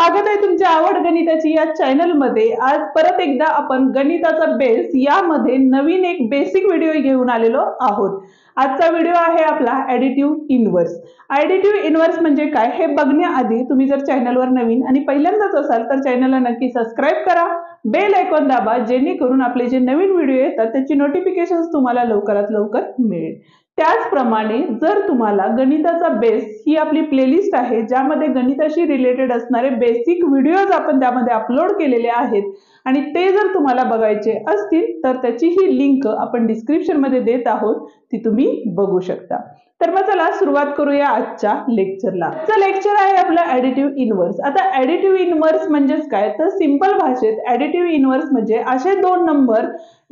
स्वागत आहे तुमच्या आवड गणिताची या चॅनल मध्ये। आज परत एकदा आपण गणिताचा बेस यामध्ये नवीन एक बेसिक व्हिडिओ घेऊन आलेलो आहोत। आजचा व्हिडिओ आहे आपला ॲडिटिव्ह इनव्हर्स। ॲडिटिव्ह इनव्हर्स म्हणजे काय हे बघण्याआधी तुम्ही जर चॅनलवर नवीन आणि पहिल्यांदाच असाल तर चॅनलला नक्की सबस्क्राइब करा, बेल आयकॉन दाबा, जेणेकरून आपले जे नवीन व्हिडिओ येतात त्याची नोटिफिकेशन्स तुम्हाला लवकरात लवकर मिळेल। त्याचप्रमाणे जर तुम्हाला गणिताचा बेस ही आपली प्लेलिस्ट आहे ज्यामध्ये गणिताशी रिलेटेड असणारे बेसिक व्हिडिओज आपण त्यामध्ये अपलोड केलेले आहेत आणि ते जर तुम्हाला बघायचे असतील तर त्याची ही लिंक आपण डिस्क्रिप्शन मध्ये देत आहोत, ती तुम्ही बघू शकता। तर मग चला सुरुवात करूया आजच्या लेक्चरला। आजचा लेक्चर आहे आपला ॲडिटिव्ह इनव्हर्स। आता ॲडिटिव्ह इनव्हर्स म्हणजेच काय तर सिंपल भाषेत ॲडिटिव्ह इनव्हर्स म्हणजे असे दोन नंबर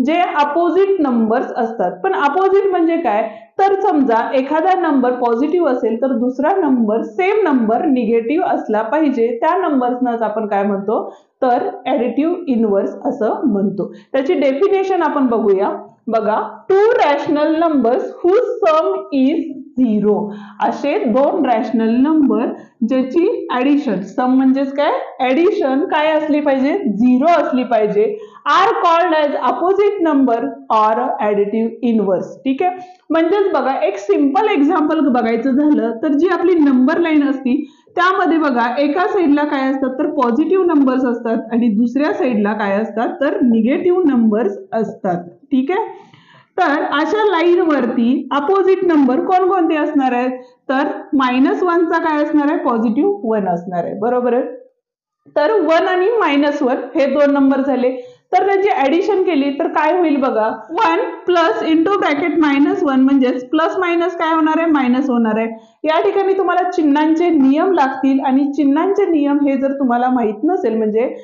जे अपोजिट नंबर्स असतात। पण अपोजिट म्हणजे काय तर समजा एखादा नंबर पॉझिटिव्ह असेल तर दुसरा नंबर सेम नंबर निगेटिव्ह असला पाहिजे, त्या नंबर्सनाच आपण काय म्हणतो तर ॲडिटिव्ह इनव्हर्स असं म्हणतो। त्याची डेफिनेशन आपण बघूया। बघा, two rational numbers whose sum is 0 असे दोन रॅशनल नंबर ज्याची ॲडिशन, सम म्हणजेच काय ॲडिशन काय असली पाहिजे 0 असली पाहिजे, are called as opposite number or additive inverse. ठीक आहे, म्हणजेच बघा एक सिंपल एक्झाम्पल बघायचं झालं तर जी आपली नंबर लाईन असती त्यामध्ये बघा एका साइडला काय असतात तर पॉझिटिव्ह नंबर्स असतात आणि दुसऱ्या साइडला काय असतात तर निगेटिव्ह नंबर्स असतात। ठीक आहे, तर अशा लाईन वरती अपोजिट नंबर कोणकोणते असणार आहेत तर -1 चा काय असणार आहे पॉझिटिव्ह 1 असणार आहे, बरोबर आहे। तर 1 आणि -1 हे दोन नंबर झाले, तर त्याची ॲडिशन केली तर काय होईल बघा 1 प्लस इंटू ब्रॅकेट -1 म्हणजेच प्लस मायनस काय होणार आहे मायनस होणार आहे। या ठिकाणी तुम्हाला चिन्हांचे नियम लागतील आणि चिन्हांचे नियम हे जर तुम्हाला माहित नसेल म्हणजे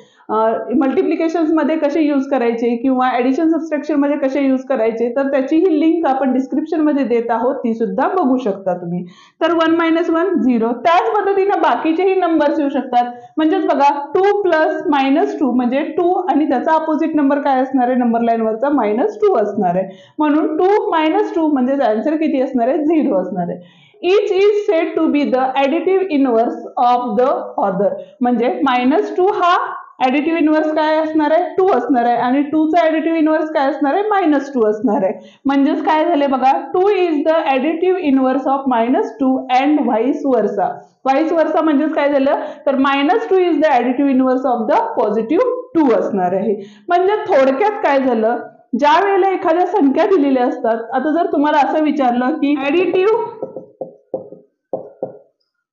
मल्टिप्लिकेशन्स मध्ये कसे यूज करायचे किंवा ॲडिशन सबट्रॅक्शन मध्ये कसे यूज करायचे तर त्याची ही लिंक आपण डिस्क्रिप्शन मध्ये देत आहोत, ती सुद्धा बघू शकता तुम्ही। तर 1 - 1 0, त्याच पद्धतीने बाकीचेही नंबर्स येऊ शकतात। म्हणजेच बघा 2 प्लस -2 म्हणजे 2 आणि त्याचा अपोजिट नंबर काय असणार आहे नंबर लाईन वरचा -2 असणार आहे, म्हणून 2 - 2 म्हणजे आन्सर किती असणार आहे 0 असणार आहे। Each is said to be the additive inverse of the other म्हणजे -2 हा ॲडिटिव्ह इनव्हर्स काय असणार आहे 2 असणार आहे आणि 2 चा ॲडिटिव्ह इनव्हर्स काय असणार आहे -2 असणार आहे। म्हणजेच काय झाले बघा 2 is the additive inverse of -2 and vice versa। vice versa म्हणजेच काय झालं तर -2 is the additive inverse of the positive 2 असणार आहे। म्हणजे थोडक्यात काय झालं, ज्या वेळेला एखाद्या संख्या दिलेल्या असतात, आता जर तुम्हाला असं विचारलं की ॲडिटिव्ह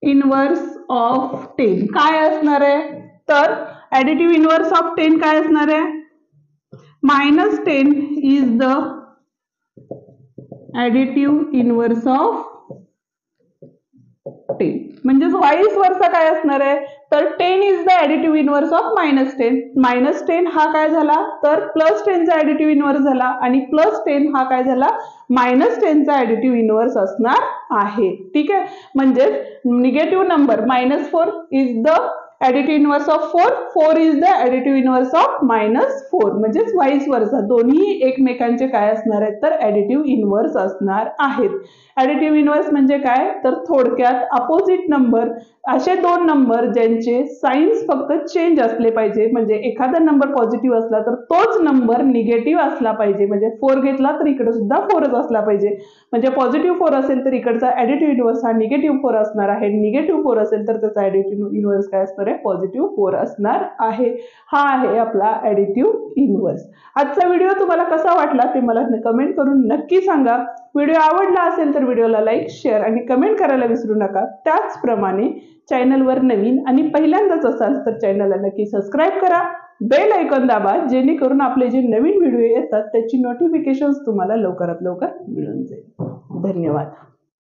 इनव्हर्स ऑफ 10 काय असणार आहे तर ॲडिटिव्ह इनव्हर्स ऑफ 10 काय असणार आहे -10 is the additive inverse of 10 म्हणजेच वाईस वर्सा काय असणार आहे तर 10 is the additive inverse of -10 -10 हा काय झाला तर +10 चा ॲडिटिव्ह इनव्हर्स झाला आणि +10 हा काय झाला -10 चा ॲडिटिव्ह इनव्हर्स असणार आहे। ठीक आहे, म्हणजे negative number -4 is the additive inverse of 4, 4 is the additive inverse of -4 म्हणजेच वाईस वर्सा दोन्ही एकमेकांचे काय असणार आहेत तर ॲडिटिव्ह इनव्हर्स असणार आहेत। ॲडिटिव्ह इनव्हर्स म्हणजे काय तर थोडक्यात अपोजिट नंबर असे दोन नंबर ज्यांचे साइन्स फक्त चेंज असले पाहिजे, म्हणजे एखादा नंबर पॉझिटिव्ह असला तर तोच नंबर निगेटिव्ह असला पाहिजे, म्हणजे 4 घेतला तर इकडे सुद्धा 4च असला पाहिजे, म्हणजे पॉझिटिव्ह 4 असेल तर इकडचा ॲडिटिव्ह इनव्हर्स हा निगेटिव्ह 4 असणार आहे, निगेटिव्ह 4 असेल तर त्याचा ॲडिटिव्ह इनव्हर्स काय असणार आहे पॉझिटिव्ह 4 असणार आहे। हा आहे आपला ॲडिटिव्ह इनव्हर्स। आजचा व्हिडिओ तुम्हाला कसा वाटला ते मला कमेंट करून नक्की सांगा। व्हिडिओ आवडला असेल तर व्हिडिओला लाईक, शेअर आणि कमेंट करायला विसरू नका। त्याचप्रमाणे चॅनलवर नवीन आणि पहिल्यांदाच असाल तर चॅनलला नक्की सबस्क्राइब करा, बेल आयकॉन दाबा, जेणेकरून आपले जे नवीन व्हिडिओ येतात त्याची नोटिफिकेशन्स तुम्हाला लवकरात लवकर मिळून जाईल। धन्यवाद।